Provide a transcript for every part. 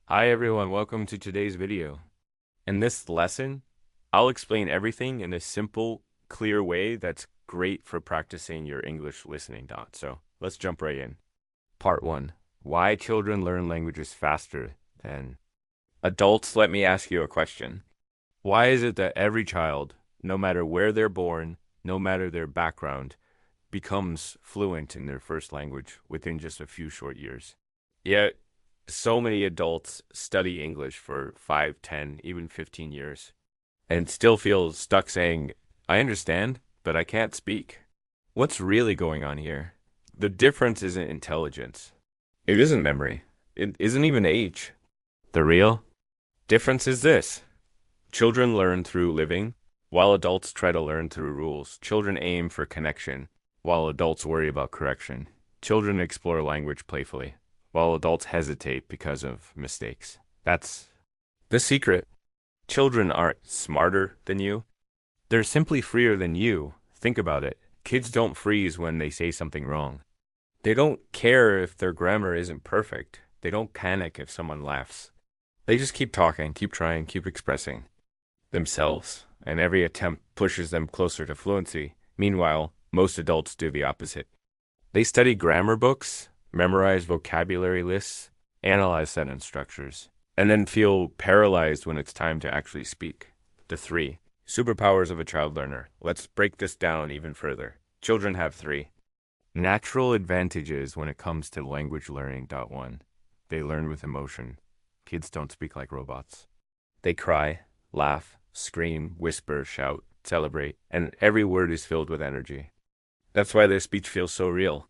Hi everyone, welcome to today's video. In this lesson, I'll explain everything in a simple, clear way that's great for practicing your English listening dot. So let's jump right in. Part 1. Why children learn languages faster than adults. Let me ask you a question. Why is it that every child, no matter where they're born, no matter their background, becomes fluent in their first language within just a few short years? Yet, so many adults study English for 5, 10, even 15 years and still feel stuck saying, I understand, but I can't speak. What's really going on here? The difference isn't intelligence. It isn't memory. It isn't even age. The real difference is this. Children learn through living, while adults try to learn through rules. Children aim for connection, while adults worry about correction. Children explore language playfully, while adults hesitate because of mistakes. That's the secret. Children aren't smarter than you. They're simply freer than you. Think about it. Kids don't freeze when they say something wrong. They don't care if their grammar isn't perfect. They don't panic if someone laughs. They just keep talking, keep trying, keep expressing themselves, and every attempt pushes them closer to fluency. Meanwhile, most adults do the opposite. They study grammar books, memorize vocabulary lists, analyze sentence structures, and then feel paralyzed when it's time to actually speak. The 3 superpowers of a child learner. Let's break this down even further. Children have 3 natural advantages when it comes to language learning. 1. They learn with emotion. Kids don't speak like robots. They cry, laugh, scream, whisper, shout, celebrate, and every word is filled with energy. That's why their speech feels so real.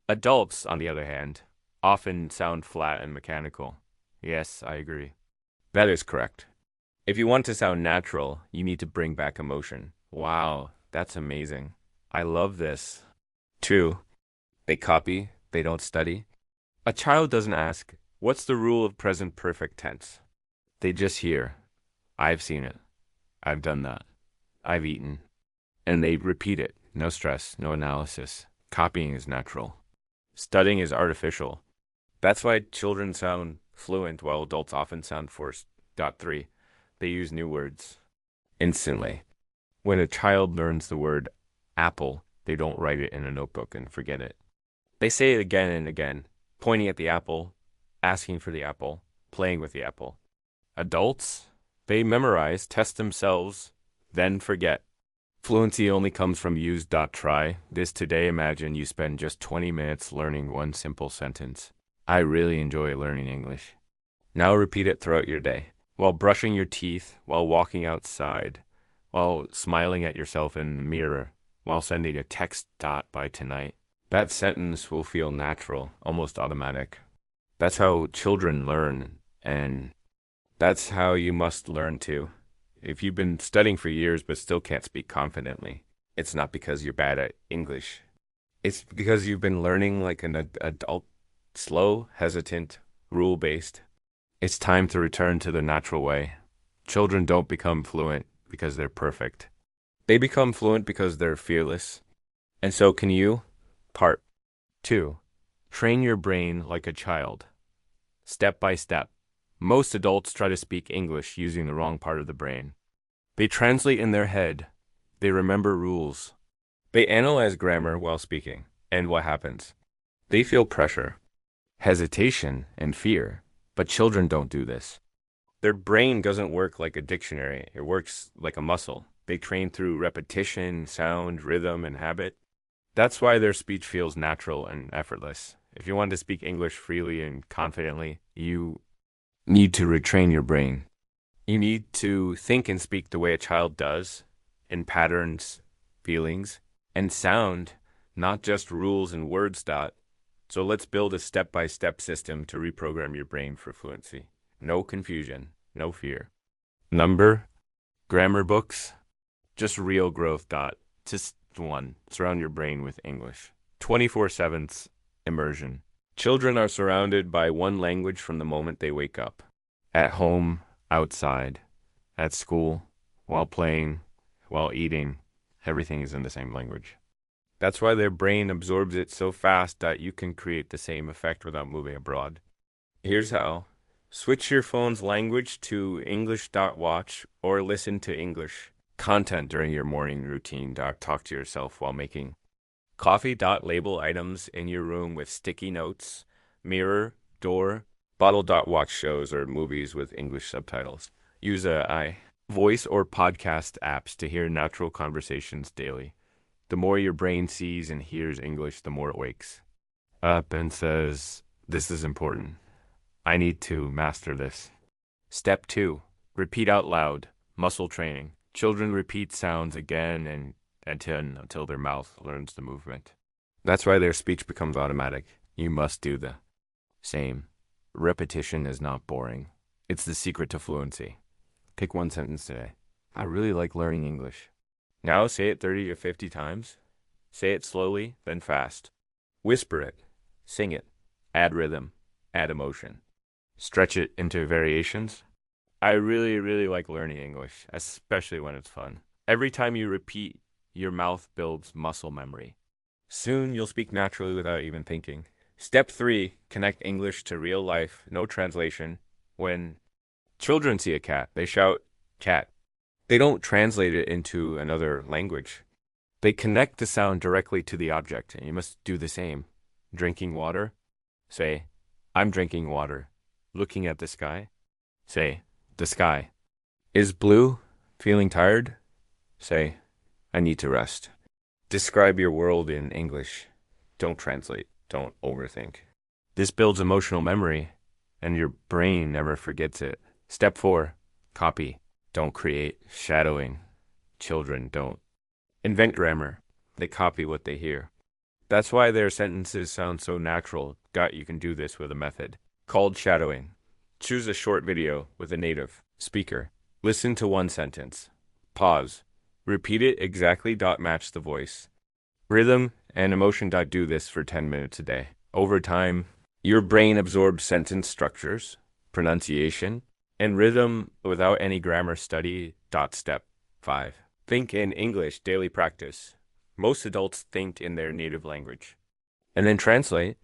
Adults, on the other hand, often sound flat and mechanical. Yes, I agree. That is correct. If you want to sound natural, you need to bring back emotion. Wow, that's amazing. I love this. 2. They copy, they don't study. A child doesn't ask, what's the rule of present perfect tense? They just hear, I've seen it. I've done that. I've eaten. And they repeat it. No stress, no analysis. Copying is natural. Studying is artificial. That's why children sound fluent while adults often sound forced. 3. They use new words instantly. When a child learns the word apple, they don't write it in a notebook and forget it. They say it again and again, pointing at the apple, asking for the apple, playing with the apple. Adults, they memorize, test themselves, then forget. Fluency only comes from use. Try this today. Imagine you spend just 20 minutes learning one simple sentence. I really enjoy learning English. Now repeat it throughout your day, while brushing your teeth, while walking outside, while smiling at yourself in the mirror, while sending a text. By tonight. That sentence will feel natural, almost automatic. That's how children learn, and that's how you must learn too. If you've been studying for years but still can't speak confidently, it's not because you're bad at English. It's because you've been learning like an adult, slow, hesitant, rule-based. It's time to return to the natural way. Children don't become fluent because they're perfect. They become fluent because they're fearless. And so can you. Part 2. Train your brain like a child. Step by step. Most adults try to speak English using the wrong part of the brain. They translate in their head. They remember rules. They analyze grammar while speaking. And what happens? They feel pressure, hesitation, and fear. But children don't do this. Their brain doesn't work like a dictionary. It works like a muscle. They train through repetition, sound, rhythm, and habit. That's why their speech feels natural and effortless. If you want to speak English freely and confidently, you need to retrain your brain. You need to think and speak the way a child does, in patterns, feelings, and sound, not just rules and words. So let's build a step-by-step system to reprogram your brain for fluency. No confusion, no fear. Number, grammar books, just real growth. Just 1. Surround your brain with English. 24/7 immersion. Children are surrounded by one language from the moment they wake up. At home, outside, at school, while playing, while eating, everything is in the same language. That's why their brain absorbs it so fast that you can create the same effect without moving abroad. Here's how. Switch your phone's language to English.watch or listen to English content during your morning routine. Talk to yourself while making coffee. Label items in your room with sticky notes, mirror, door, bottle. Watch shows or movies with English subtitles. Use a voice or podcast apps to hear natural conversations daily. The more your brain sees and hears English, the more it wakes up and says, "This is important. I need to master this." Step 2. Repeat out loud. Muscle training. Children repeat sounds again and until their mouth learns the movement. That's why their speech becomes automatic. You must do the same. Repetition is not boring. It's the secret to fluency. Pick one sentence today. I really like learning English. Now say it 30 to 50 times. Say it slowly, then fast. Whisper it. Sing it. Add rhythm. Add emotion. Stretch it into variations. I really, really like learning English, especially when it's fun. Every time you repeat, your mouth builds muscle memory. Soon you'll speak naturally without even thinking. Step 3, connect English to real life, no translation. When children see a cat, they shout, "cat." They don't translate it into another language. They connect the sound directly to the object, and you must do the same. Drinking water? Say, "I'm drinking water." Looking at the sky? Say, "the sky." Is blue? Feeling tired? Say, "I need to rest." Describe your world in English. Don't translate. Don't overthink. This builds emotional memory, and your brain never forgets it. Step 4, copy. Don't create. Shadowing. Children don't invent grammar. They copy what they hear. That's why their sentences sound so natural. You can do this with a method called shadowing. Choose a short video with a native speaker. Listen to one sentence. Pause. Repeat it exactly. Match the voice. Rhythm and emotion. Do this for 10 minutes a day. Over time, your brain absorbs sentence structures, pronunciation, and rhythm without any grammar study. Step 5. Think in English. Daily practice. Most adults think in their native language and then translate.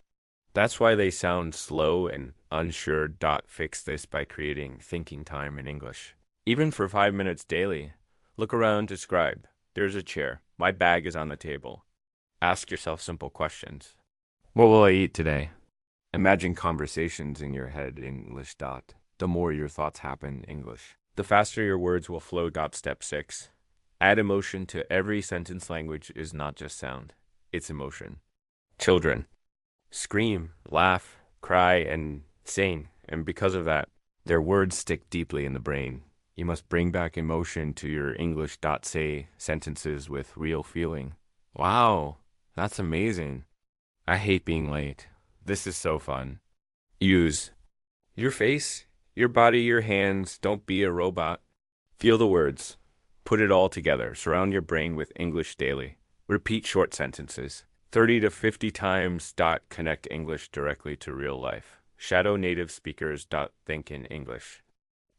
That's why they sound slow and unsure. Fix this by creating thinking time in English. Even for 5 minutes daily, look around, describe. There's a chair. My bag is on the table. Ask yourself simple questions. What will I eat today? Imagine conversations in your head in English. The more your thoughts happen in English, the faster your words will flow. Step 6. Add emotion to every sentence. Language is not just sound, it's emotion. Children scream, laugh, cry, and sing, and because of that, their words stick deeply in the brain. You must bring back emotion to your English. Say sentences with real feeling. Wow, that's amazing. I hate being late. This is so fun. Use your face, your body, your hands. Don't be a robot. Feel the words. Put it all together. Surround your brain with English daily. Repeat short sentences. 30 to 50 times. Connect English directly to real life. Shadow native speakers. Think in English.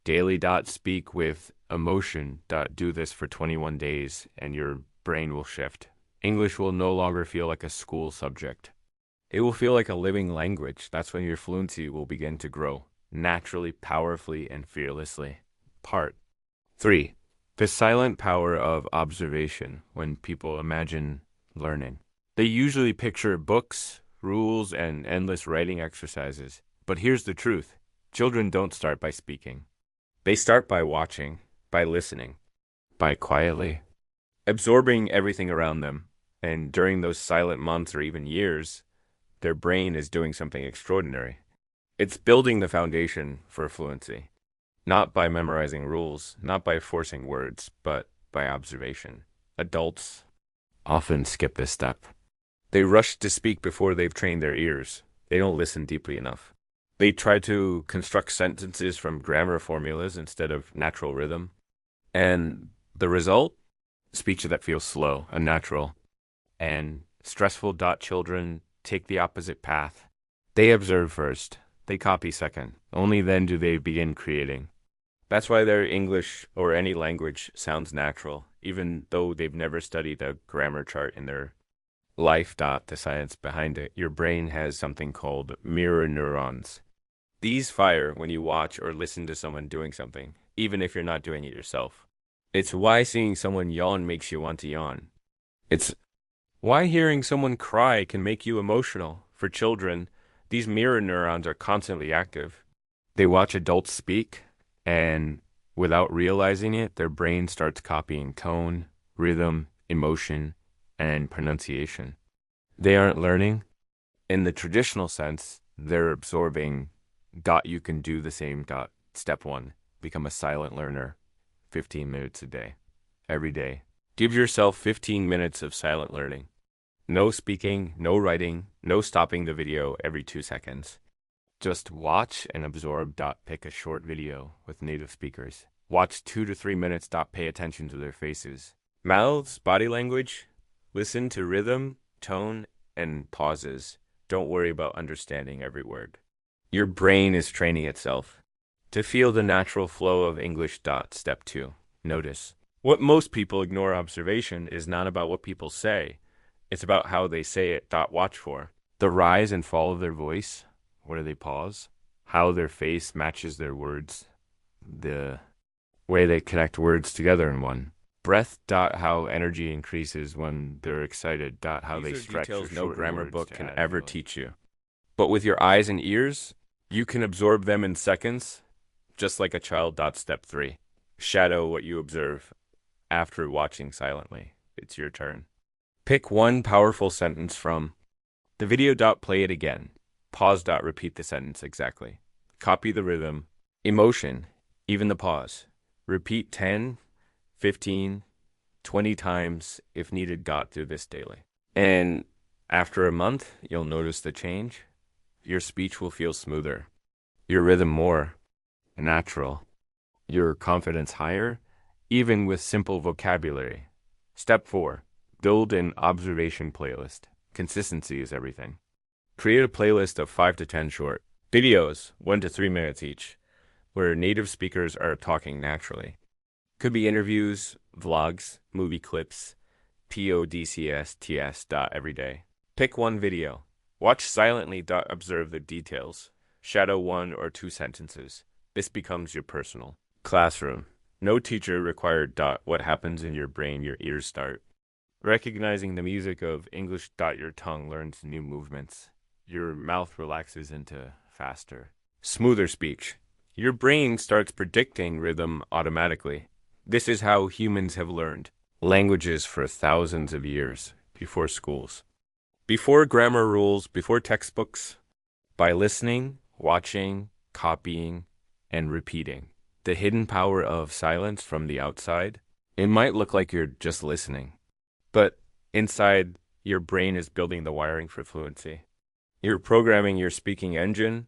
Daily. Speak with emotion. Do this for 21 days and your brain will shift. English will no longer feel like a school subject. It will feel like a living language. That's when your fluency will begin to grow, naturally, powerfully, and fearlessly. Part 3. The silent power of observation. When people imagine learning, they usually picture books, rules, and endless writing exercises. But here's the truth. Children don't start by speaking. They start by watching, by listening, by quietly absorbing everything around them. And during those silent months or even years, their brain is doing something extraordinary. It's building the foundation for fluency, not by memorizing rules, not by forcing words, but by observation. Adults often skip this step. They rush to speak before they've trained their ears. They don't listen deeply enough. They try to construct sentences from grammar formulas instead of natural rhythm. And the result? Speech that feels slow, unnatural, and stressful. Children take the opposite path. They observe first. They copy second. Only then do they begin creating. That's why their English or any language sounds natural, even though they've never studied a grammar chart in their life. The science behind it. Your brain has something called mirror neurons. These fire when you watch or listen to someone doing something, even if you're not doing it yourself. It's why seeing someone yawn makes you want to yawn. It's why hearing someone cry can make you emotional. For children, these mirror neurons are constantly active. They watch adults speak, and without realizing it, their brain starts copying tone, rhythm, emotion, and pronunciation. They aren't learning. In the traditional sense, they're absorbing. You can do the same. Step one, become a silent learner, 15 minutes a day, every day. Give yourself 15 minutes of silent learning. No speaking, no writing, no stopping the video every 2 seconds. Just watch and absorb. Pick a short video with native speakers. Watch 2 to 3 minutes. Pay attention to their faces. Mouths, body language. Listen to rhythm, tone, and pauses. Don't worry about understanding every word. Your brain is training itself to feel the natural flow of English. Step 2. Notice. What most people ignore observation is not about what people say. It's about how they say it. Watch for the rise and fall of their voice. Where they pause, how their face matches their words, the way they connect words together in one. Breath. How energy increases when they're excited. How they stretch. Details no grammar book can ever teach you. But with your eyes and ears, you can absorb them in seconds, just like a child. Step 3. Shadow what you observe after watching silently. It's your turn. Pick one powerful sentence from the video. Play it again. Pause. Repeat the sentence exactly. Copy the rhythm, emotion, even the pause. Repeat 10, 15, 20 times if needed. Do this daily. And after a month, you'll notice the change. Your speech will feel smoother, your rhythm more natural, your confidence higher, even with simple vocabulary. Step 4. Build an observation playlist. Consistency is everything. Create a playlist of 5 to 10 short videos, 1 to 3 minutes each, where native speakers are talking naturally. Could be interviews, vlogs, movie clips, podcasts. Every day. Pick one video. Watch silently. Observe the details. Shadow 1 or 2 sentences. This becomes your personal classroom. No teacher required. What happens in your brain, your ears start. Recognizing the music of English. Your tongue learns new movements. Your mouth relaxes into faster, smoother speech. Your brain starts predicting rhythm automatically. This is how humans have learned languages for thousands of years before schools, before grammar rules, before textbooks, by listening, watching, copying, and repeating. The hidden power of silence from the outside. It might look like you're just listening, but inside, your brain is building the wiring for fluency. You're programming your speaking engine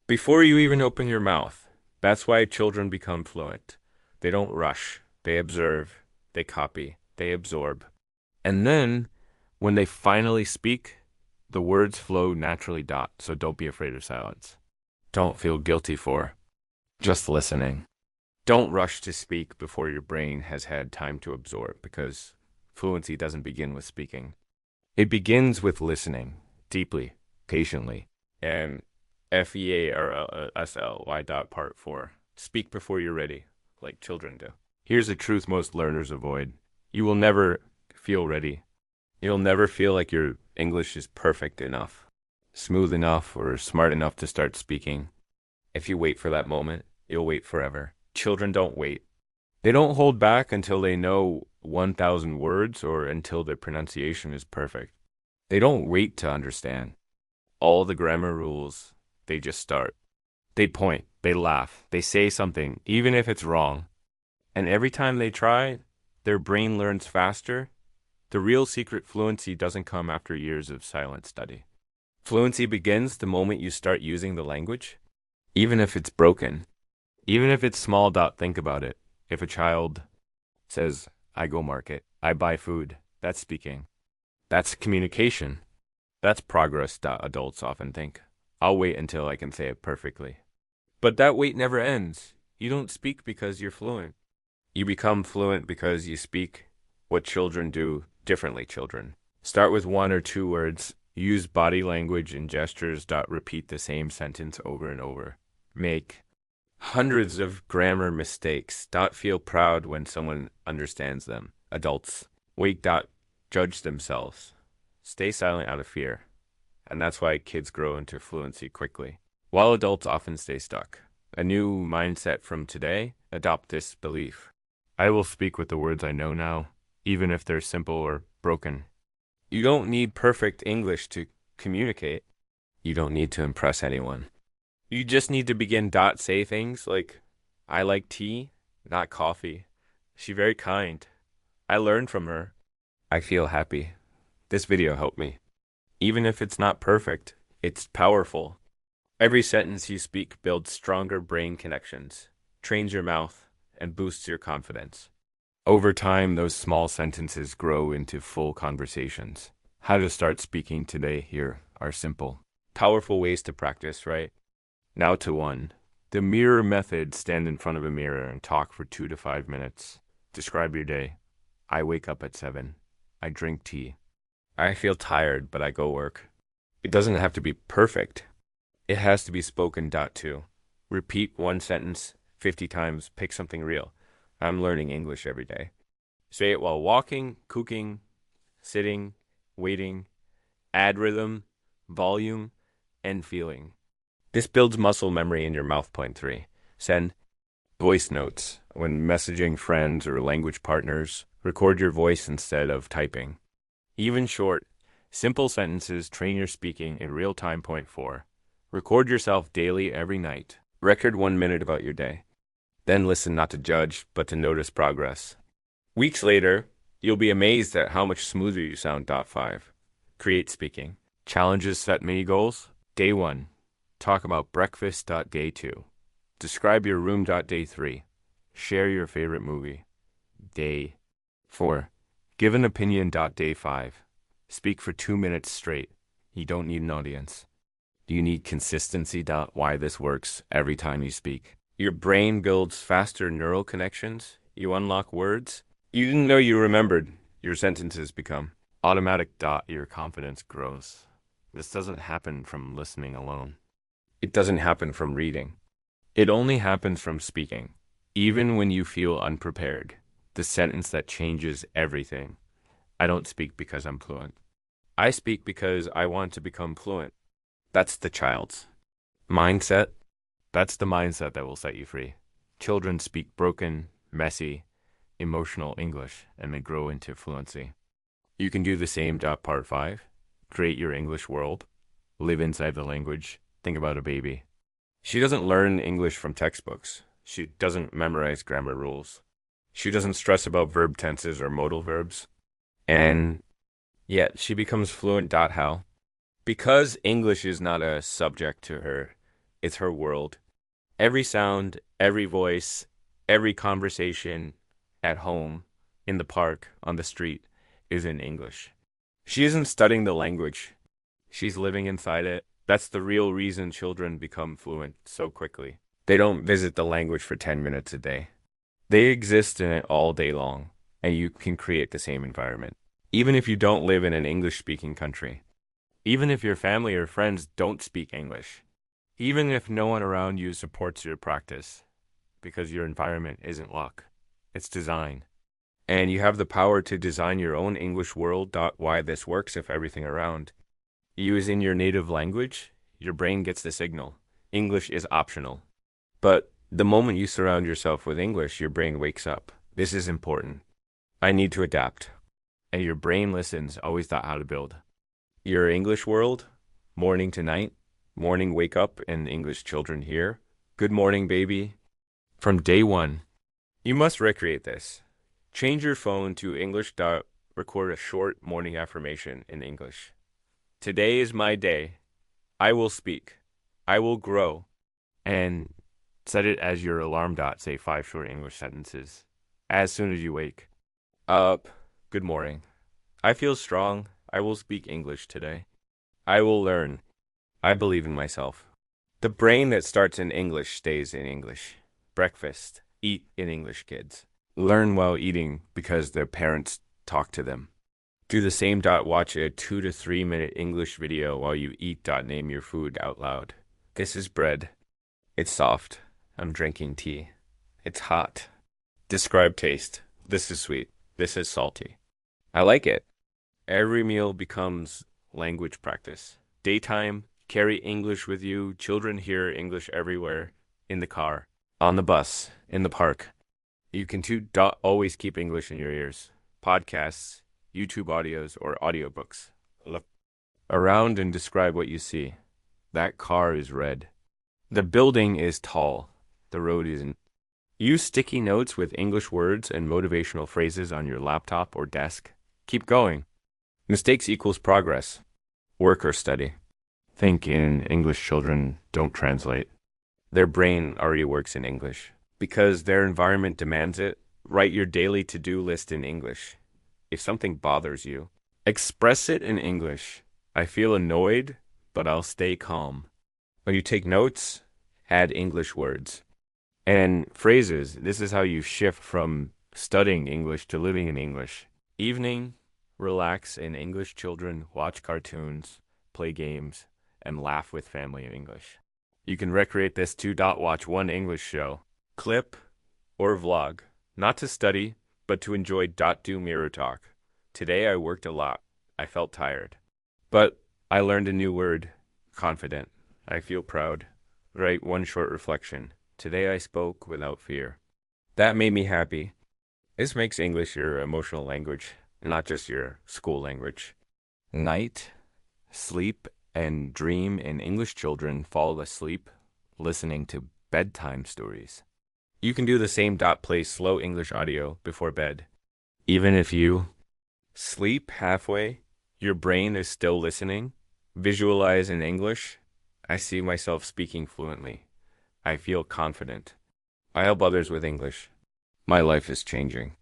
before you even open your mouth. That's why children become fluent. They don't rush. They observe. They copy. They absorb. And then, when they finally speak, the words flow naturally. So don't be afraid of silence. Don't feel guilty for just listening. Don't rush to speak before your brain has had time to absorb, because fluency doesn't begin with speaking. It begins with listening deeply, patiently. And FEARSLY. Part 4. Speak before you're ready, like children do. Here's a truth most learners avoid. You will never feel ready. You'll never feel like your English is perfect enough, smooth enough, or smart enough to start speaking. If you wait for that moment, you'll wait forever. Children don't wait. They don't hold back until they know 1,000 words or until their pronunciation is perfect. They don't wait to understand all the grammar rules. They just start. They point, they laugh, they say something, even if it's wrong. And every time they try, their brain learns faster. The real secret fluency doesn't come after years of silent study. Fluency begins the moment you start using the language, even if it's broken, even if it's small. Think about it. If a child says, I go market, I buy food, that's speaking. That's communication. That's progress. Adults often think, I'll wait until I can say it perfectly. But that wait never ends. You don't speak because you're fluent. You become fluent because you speak. What children do differently. Children start with 1 or 2 words. Use body language and gestures. Repeat the same sentence over and over. make hundreds of grammar mistakes. Feel proud when someone understands them. Adults wake. Judge themselves. Stay silent out of fear. And that's why kids grow into fluency quickly, while adults often stay stuck. A new mindset from today, adopt this belief. I will speak with the words I know now, even if they're simple or broken. You don't need perfect English to communicate. You don't need to impress anyone. You just need to begin. Say things like, I like tea, not coffee. She's very kind. I learned from her. I feel happy. This video helped me. Even if it's not perfect, it's powerful. Every sentence you speak builds stronger brain connections, trains your mouth, and boosts your confidence. Over time, those small sentences grow into full conversations. How to start speaking today here are simple. Powerful ways to practice, right? Now to one. The mirror method. Stand in front of a mirror and talk for 2 to 5 minutes. Describe your day. I wake up at 7. I drink tea. I feel tired, but I go work. It doesn't have to be perfect. It has to be spoken. 2. Repeat one sentence 50 times. Pick something real. I'm learning English every day. Say it while walking, cooking, sitting, waiting. Add rhythm, volume, and feeling. This builds muscle memory in your mouth. 3. Send voice notes. When messaging friends or language partners, record your voice instead of typing. Even short, simple sentences train your speaking in real time. 4. Record yourself daily every night. Record 1 minute about your day. Then listen, not to judge, but to notice progress. Weeks later, you'll be amazed at how much smoother you sound. 5. Create speaking. Challenges. Set mini goals. Day 1. Talk about breakfast. Day 2. Describe your room. Day 3. Share your favorite movie. Day 4. Give an opinion. Day 5. Speak for 2 minutes straight. You don't need an audience. You need consistency. Why this works every time you speak. Your brain builds faster neural connections. You unlock words you didn't know you remembered. Your sentences become automatic. Your confidence grows. This doesn't happen from listening alone. It doesn't happen from reading. It only happens from speaking. Even when you feel unprepared. The sentence that changes everything. I don't speak because I'm fluent. I speak because I want to become fluent. That's the child's mindset. That's the mindset that will set you free. Children speak broken, messy, emotional English, and they grow into fluency. You can do the same. Part 5. Create your English world. Live inside the language. Think about a baby. She doesn't learn English from textbooks. She doesn't memorize grammar rules. She doesn't stress about verb tenses or modal verbs. And yet she becomes fluent. How? Because English is not a subject to her. It's her world. Every sound, every voice, every conversation at home, in the park, on the street, is in English. She isn't studying the language. She's living inside it. That's the real reason children become fluent so quickly. They don't visit the language for 10 minutes a day. They exist in it all day long, and you can create the same environment. Even if you don't live in an English-speaking country. Even if your family or friends don't speak English. Even if no one around you supports your practice, because your environment isn't luck, it's design. And you have the power to design your own English world. Why this works if everything around you is in your native language, your brain gets the signal. English is optional. But the moment you surround yourself with English, your brain wakes up. This is important. I need to adapt. And your brain listens, always thought how to build. Your English world, morning to night, morning wake up, and English children hear. Good morning, baby. From day 1, you must recreate this. Change your phone to English. Record a short morning affirmation in English. Today is my day. I will speak. I will grow. And set it as your alarm. Say 5 short English sentences. As soon as you wake up. Good morning. I feel strong. I will speak English today. I will learn. I believe in myself. The brain that starts in English stays in English. Breakfast. Eat in English, kids. Learn while eating because their parents talk to them. Do the same. Watch a 2 to 3 minute English video while you eat. Name your food out loud. This is bread. It's soft. I'm drinking tea. It's hot. Describe taste. This is sweet. This is salty. I like it. Every meal becomes language practice. Daytime, carry English with you. Children hear English everywhere. In the car, on the bus, in the park. You can always keep English in your ears. Podcasts, YouTube audios, or audiobooks. Look around and describe what you see. That car is red. The building is tall. The road isn't. Use sticky notes with English words and motivational phrases on your laptop or desk. Keep going. Mistakes equals progress. Work or study. Think in English. Children don't translate. Their brain already works in English. Because their environment demands it, write your daily to-do list in English. If something bothers you, express it in English. I feel annoyed, but I'll stay calm. When you take notes, add English words. And phrases, this is how you shift from studying English to living in English. Evening, relax in English. Children watch cartoons, play games, and laugh with family in English. You can recreate this too. Watch one English show, clip, or vlog. Not to study, but to enjoy. Do mirror talk. Today I worked a lot. I felt tired. But I learned a new word, confident. I feel proud. Write one short reflection. Today I spoke without fear. That made me happy. This makes English your emotional language, not just your school language. Night, sleep, and dream in English. Children fall asleep listening to bedtime stories. You can do the same. Play slow English audio before bed. Even if you sleep halfway, your brain is still listening. Visualize in English. I see myself speaking fluently. I feel confident. I help others with English. My life is changing.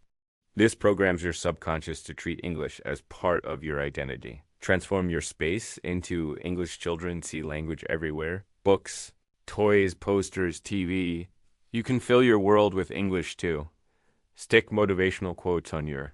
This programs your subconscious to treat English as part of your identity. Transform your space into English. Children see language everywhere. Books, toys, posters, TV. You can fill your world with English too. Stick motivational quotes on your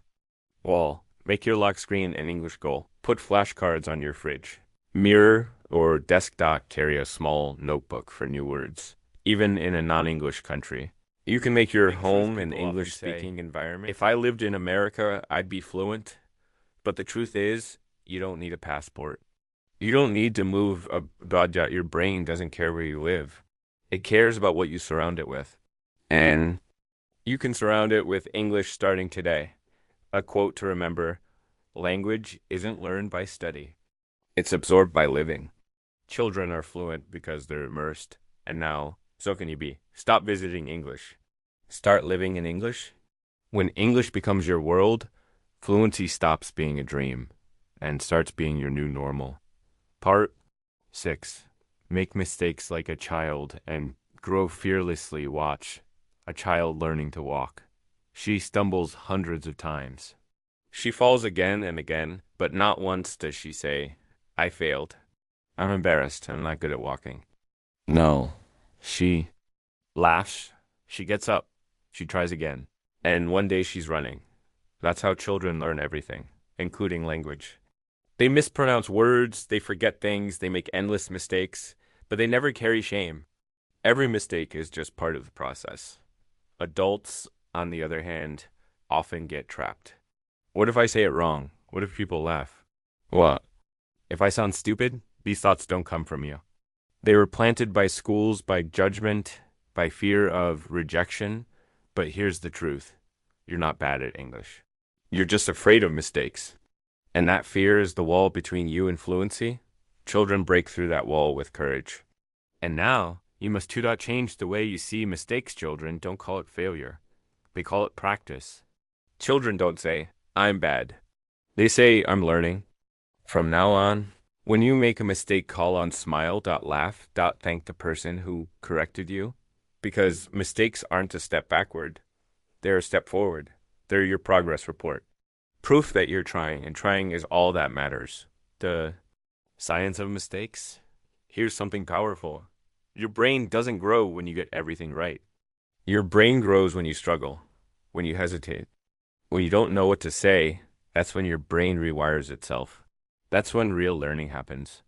wall. Make your lock screen an English goal. Put flashcards on your fridge. Mirror or desktop. Carry a small notebook for new words. Even in a non-English country. You can make your home an English-speaking environment. If I lived in America, I'd be fluent. But the truth is, you don't need a passport. You don't need to move abroad. Your brain doesn't care where you live. It cares about what you surround it with. And you can surround it with English starting today. A quote to remember: language isn't learned by study. It's absorbed by living. Children are fluent because they're immersed. And now, so can you be. Stop visiting English. Start living in English. When English becomes your world, fluency stops being a dream and starts being your new normal. Part 6. Make mistakes like a child and grow fearlessly. Watch a child learning to walk. She stumbles hundreds of times. She falls again and again, but not once does she say, I failed. I'm embarrassed. I'm not good at walking. No. She laughs. She gets up. She tries again. And one day she's running. That's how children learn everything, including language. They mispronounce words, they forget things, they make endless mistakes, but they never carry shame. Every mistake is just part of the process. Adults, on the other hand, often get trapped. What if I say it wrong? What if people laugh? What? If I sound stupid, these thoughts don't come from you. They were planted by schools, by judgment, by fear of rejection. But here's the truth. You're not bad at English. You're just afraid of mistakes. And that fear is the wall between you and fluency. Children break through that wall with courage. And now, you must change the way you see mistakes. Children don't call it failure. They call it practice. Children don't say, I'm bad. They say, I'm learning. From now on, when you make a mistake, call on smile. Laugh. Thank the person who corrected you. Because mistakes aren't a step backward. They're a step forward. They're your progress report. Proof that you're trying, and trying is all that matters. The science of mistakes? Here's something powerful. Your brain doesn't grow when you get everything right. Your brain grows when you struggle, when you hesitate. When you don't know what to say, that's when your brain rewires itself. That's when real learning happens.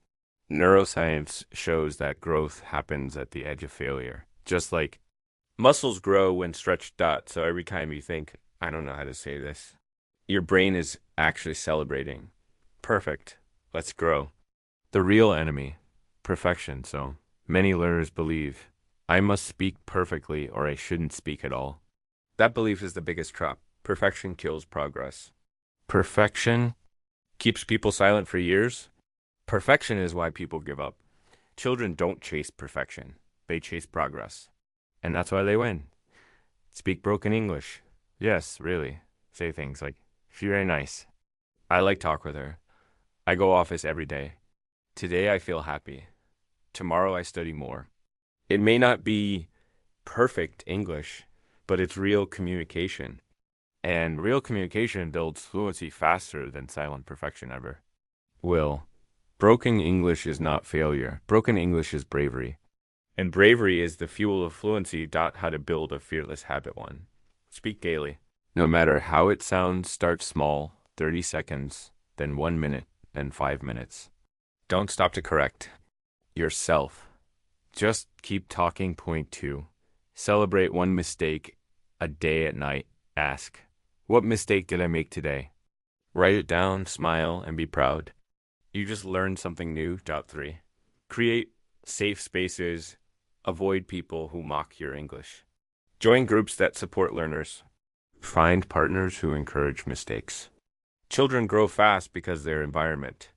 Neuroscience shows that growth happens at the edge of failure. Just like muscles grow when stretched out. So every time you think, I don't know how to say this, your brain is actually celebrating. Perfect. Let's grow. The real enemy, perfection. So many learners believe I must speak perfectly or I shouldn't speak at all. That belief is the biggest trap. Perfection kills progress. Perfection keeps people silent for years. Perfection is why people give up. Children don't chase perfection, they chase progress. And that's why they win. Speak broken English. Yes, really. Say things like, she's very nice. I like talk with her. I go office every day. Today I feel happy. Tomorrow I study more. It may not be perfect English, but it's real communication. And real communication builds fluency faster than silent perfection ever will. Broken English is not failure. Broken English is bravery. And bravery is the fuel of fluency. How to build a fearless habit one. Speak daily. No matter how it sounds, start small, 30 seconds, then 1 minute, then 5 minutes. Don't stop to correct yourself. Just keep talking. Point 2. Celebrate one mistake a day at night. Ask, what mistake did I make today? Write it down, smile, and be proud. You just learned something new. 3. Create safe spaces. Avoid people who mock your English. Join groups that support learners. Find partners who encourage mistakes. Children grow fast because their environment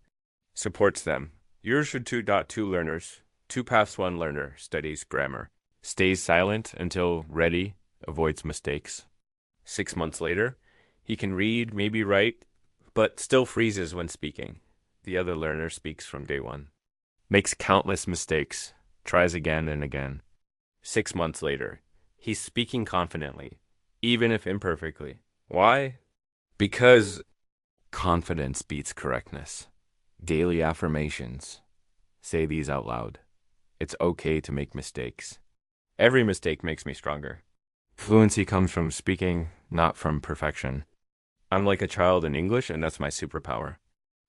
supports them. Yours should 2.2 learners. 2 paths 1 learner studies grammar. Stays silent until ready. Avoids mistakes. 6 months later, he can read, maybe write, but still freezes when speaking. The other learner speaks from day 1. Makes countless mistakes. Tries again and again. 6 months later, he's speaking confidently, even if imperfectly. Why? Because confidence beats correctness. Daily affirmations. Say these out loud. It's okay to make mistakes. Every mistake makes me stronger. Fluency comes from speaking, not from perfection. I'm like a child in English, and that's my superpower.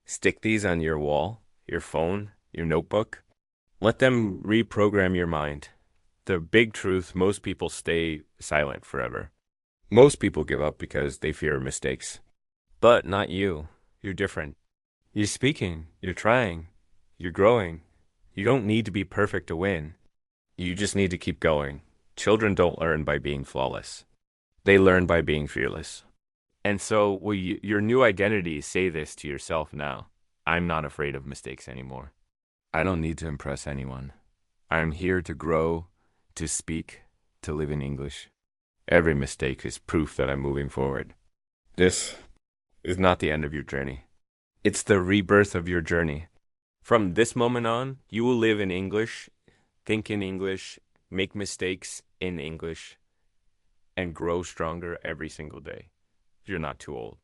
Stick these on your wall, your phone, your notebook. Let them reprogram your mind. The big truth, most people stay silent forever. Most people give up because they fear mistakes. But not you. You're different. You're speaking. You're trying. You're growing. You don't need to be perfect to win. You just need to keep going. Children don't learn by being flawless. They learn by being fearless. And so your new identity, say this to yourself now. I'm not afraid of mistakes anymore. I don't need to impress anyone. I'm here to grow, to speak, to live in English. Every mistake is proof that I'm moving forward. This is not the end of your journey. It's the rebirth of your journey. From this moment on, you will live in English, think in English, make mistakes in English, and grow stronger every single day. You're not too old.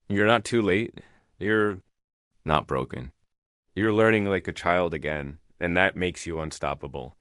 You're not too late. You're not broken. You're learning like a child again, and that makes you unstoppable.